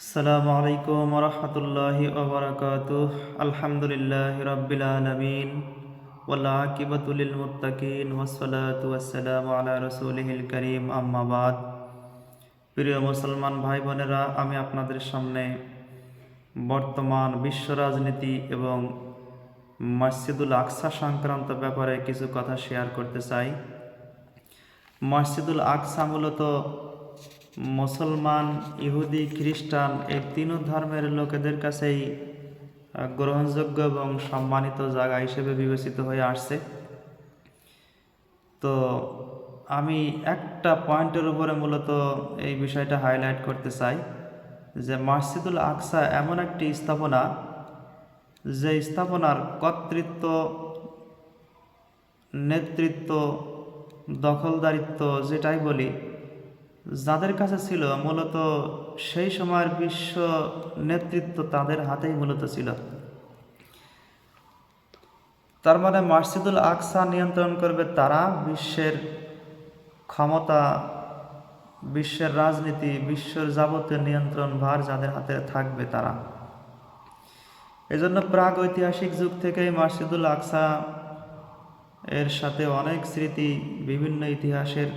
আসসালামু আলাইকুম ওয়া রাহমাতুল্লাহি ওয়া বারাকাতুহু। আলহামদুলিল্লাহি রাব্বিল আলামিন ওয়াল আকিবাতু লিল মুত্তাকিন ওয়াসসালাতু ওয়াসসালামু আলা রাসূলিহিল কারীম, আম্মা বাদ। প্রিয় মুসলমান ভাই বোনেরা, আমি আপনাদের সামনে বর্তমান বিশ্ব রাজনীতি এবং মসজিদুল আকসা সংক্রান্ত ব্যাপারে কিছু কথা শেয়ার করতে চাই। মসজিদুল আকসা মূলত মুসলমান, ইহুদি, খ্রিস্টান এই তিন ধর্মের লোকেদের কাছেই গ্রহণযোগ্য এবং সম্মানিত জায়গা হিসেবে বিবেচিত হয়ে আসছে। তো আমি একটা পয়েন্টের উপরে মূলত এই বিষয়টা হাইলাইট করতে চাই যে মসজিদুল আকসা এমন একটি স্থাপনা, যে স্থাপনার কর্তৃত্ব, নেতৃত্ব, দখলদারিত্ব যেটাই বলি, যাদের কাছে ছিল মূলত সেই সময়ের বিশ্ব নেতৃত্ব তাদের হাতেই মূলত ছিল। তার মানে মসজিদুল আকসা নিয়ন্ত্রণ করবে তারা, বিশ্বের ক্ষমতা, বিশ্বের রাজনীতি, বিশ্বের যাবতীয় নিয়ন্ত্রণ ভার যাদের হাতে থাকবে তারা। এজন্য প্রাগ ঐতিহাসিক যুগ থেকেই মসজিদুল আকসা এর সাথে অনেক স্মৃতি, বিভিন্ন ইতিহাসের